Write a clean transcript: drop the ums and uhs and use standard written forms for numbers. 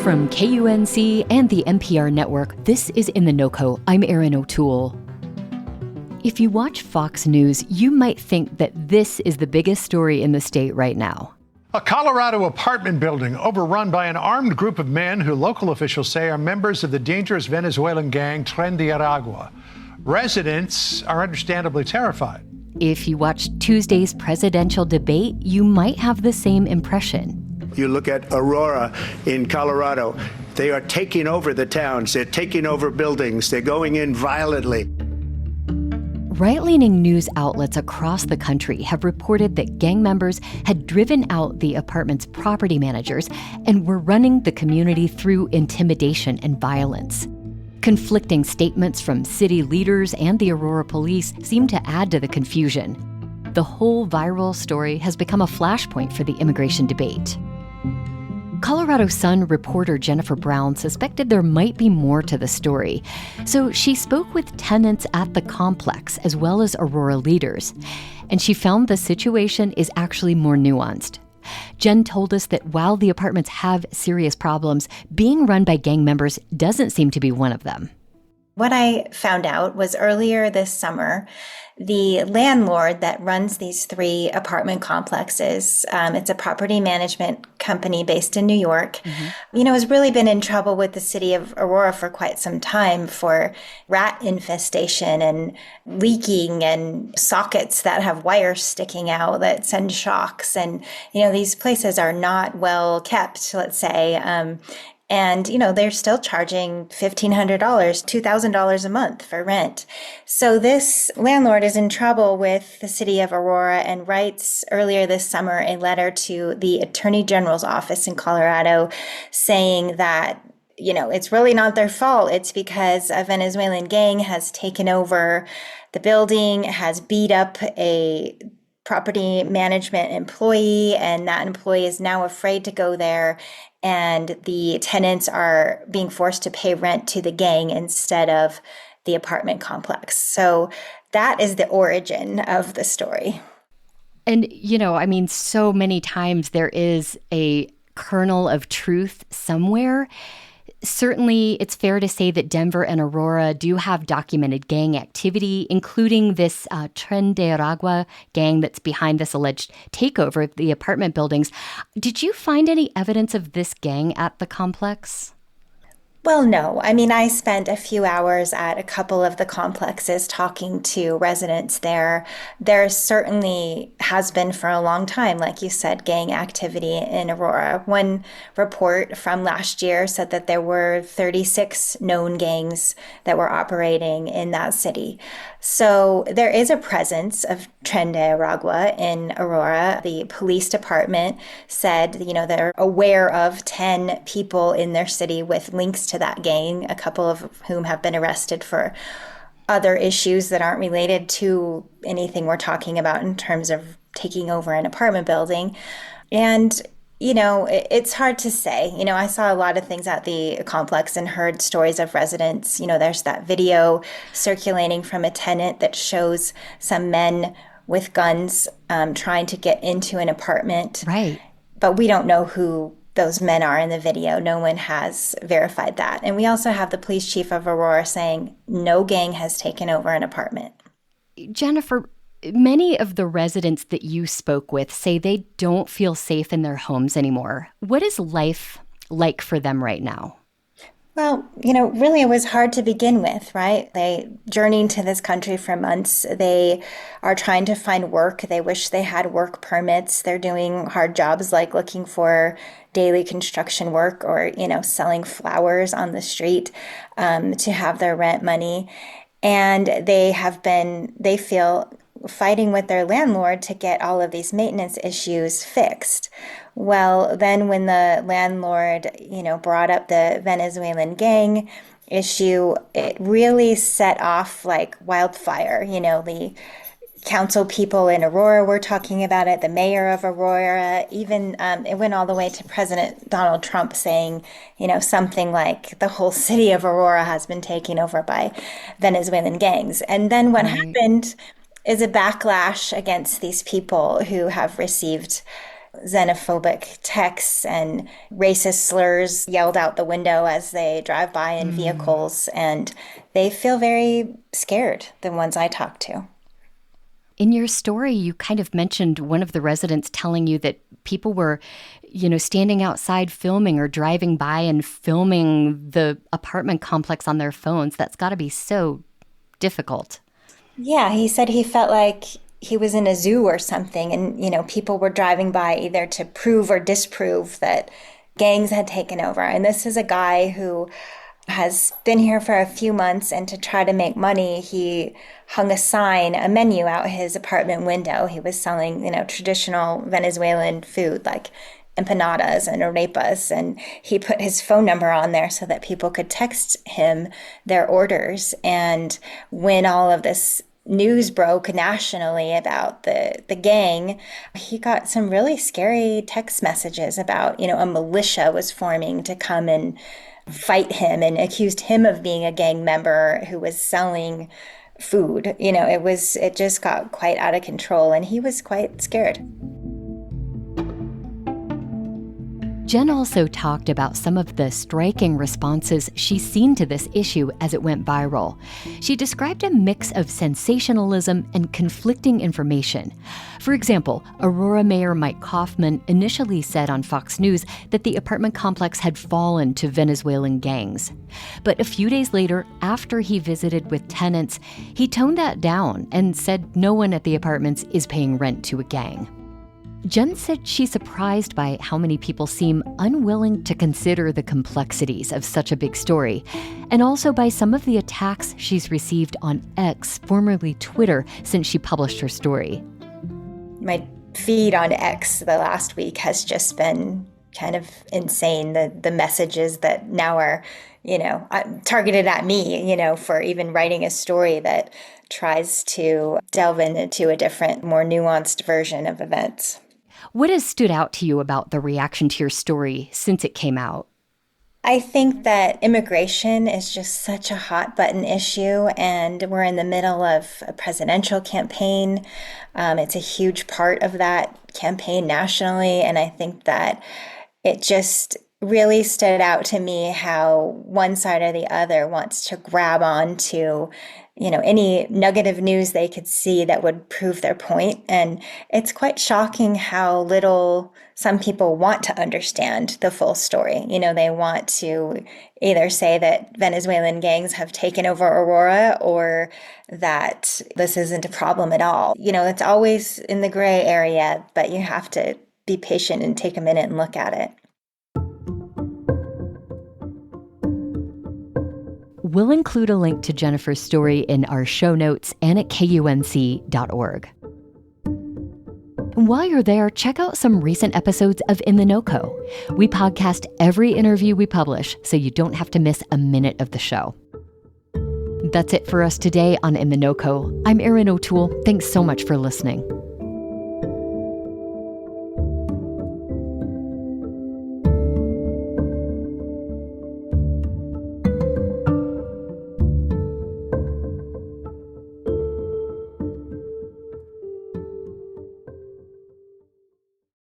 From KUNC and the NPR network, this is In The NoCo. I'm Erin O'Toole. If you watch Fox News, you might think that this is the biggest story in the state right now. A Colorado apartment building overrun by an armed group of men who local officials say are members of the dangerous Venezuelan gang Tren de Aragua. Residents are understandably terrified. If you watched Tuesday's presidential debate, you might have the same impression. You look at Aurora in Colorado, they are taking over the towns, they're taking over buildings, they're going in violently. Right-leaning news outlets across the country have reported that gang members had driven out the apartment's property managers and were running the community through intimidation and violence. Conflicting statements from city leaders and the Aurora police seem to add to the confusion. The whole viral story has become a flashpoint for the immigration debate. Colorado Sun reporter Jennifer Brown suspected there might be more to the story, so she spoke with tenants at the complex as well as Aurora leaders, and she found the situation is actually more nuanced. Jen told us that while the apartments have serious problems, being run by gang members doesn't seem to be one of them. What I found out was earlier this summer, the landlord that runs these 3 apartment complexes, it's a property management company based in New York, has really been in trouble with the city of Aurora for quite some time for rat infestation and leaking and sockets that have wires sticking out that send shocks. And, these places are not well kept, let's say. And, they're still charging $1,500, $2,000 a month for rent. So this landlord is in trouble with the city of Aurora and writes earlier this summer a letter to the Attorney General's office in Colorado saying that, it's really not their fault. It's because a Venezuelan gang has taken over the building, has beat up a property management employee, and that employee is now afraid to go there. And the tenants are being forced to pay rent to the gang instead of the apartment complex. So that is the origin of the story. And, so many times there is a kernel of truth somewhere. Certainly, it's fair to say that Denver and Aurora do have documented gang activity, including this Tren de Aragua gang that's behind this alleged takeover of the apartment buildings. Did you find any evidence of this gang at the complex? Well, no. I spent a few hours at a couple of the complexes talking to residents there. There certainly has been for a long time, like you said, gang activity in Aurora. One report from last year said that there were 36 known gangs that were operating in that city. So there is a presence of Tren de Aragua in Aurora. The police department said, they're aware of 10 people in their city with links to that gang, a couple of whom have been arrested for other issues that aren't related to anything we're talking about in terms of taking over an apartment building. And it's hard to say. I saw a lot of things at the complex and heard stories of residents. There's that video circulating from a tenant that shows some men with guns trying to get into an apartment. Right. But we don't know who those men are in the video. No one has verified that. And we also have the police chief of Aurora saying no gang has taken over an apartment. Jennifer, many of the residents that you spoke with say they don't feel safe in their homes anymore. What is life like for them right now? Well, really it was hard to begin with, right? They journeyed to this country for months. They are trying to find work. They wish they had work permits. They're doing hard jobs like looking for daily construction work or, selling flowers on the street to have their rent money. And they feel fighting with their landlord to get all of these maintenance issues fixed. Well, then when the landlord, brought up the Venezuelan gang issue, it really set off like wildfire. The council people in Aurora were talking about it, the mayor of Aurora, even it went all the way to President Donald Trump saying, something like the whole city of Aurora has been taken over by Venezuelan gangs. And then what happened is a backlash against these people who have received xenophobic texts and racist slurs yelled out the window as they drive by in vehicles. And they feel very scared, the ones I talk to. In your story, you kind of mentioned one of the residents telling you that people were, standing outside filming or driving by and filming the apartment complex on their phones. That's got to be so difficult. Yeah, he said he felt like he was in a zoo or something, and, people were driving by either to prove or disprove that gangs had taken over. And this is a guy who has been here for a few months, and to try to make money, he hung a menu out his apartment window. He was selling, traditional Venezuelan food like empanadas and arepas, and he put his phone number on there so that people could text him their orders. And when all of this news broke nationally about the gang, he got some really scary text messages about, a militia was forming to come and fight him, and accused him of being a gang member who was selling food. It just got quite out of control, and he was quite scared. Jen also talked about some of the striking responses she's seen to this issue as it went viral. She described a mix of sensationalism and conflicting information. For example, Aurora Mayor Mike Kaufman initially said on Fox News that the apartment complex had fallen to Venezuelan gangs. But a few days later, after he visited with tenants, he toned that down and said no one at the apartments is paying rent to a gang. Jen said she's surprised by how many people seem unwilling to consider the complexities of such a big story, and also by some of the attacks she's received on X, formerly Twitter, since she published her story. My feed on X the last week has just been kind of insane. The messages that now are, targeted at me, for even writing a story that tries to delve into a different, more nuanced version of events. What has stood out to you about the reaction to your story since it came out? I think that immigration is just such a hot button issue, and we're in the middle of a presidential campaign. It's a huge part of that campaign nationally, and I think that it just really stood out to me how one side or the other wants to grab onto any nugget of news they could see that would prove their point. And it's quite shocking how little some people want to understand the full story. They want to either say that Venezuelan gangs have taken over Aurora, or that this isn't a problem at all. It's always in the gray area, but you have to be patient and take a minute and look at it. We'll include a link to Jennifer's story in our show notes and at KUNC.org. And while you're there, check out some recent episodes of In The NoCo. We podcast every interview we publish, so you don't have to miss a minute of the show. That's it for us today on In The NoCo. I'm Erin O'Toole. Thanks so much for listening.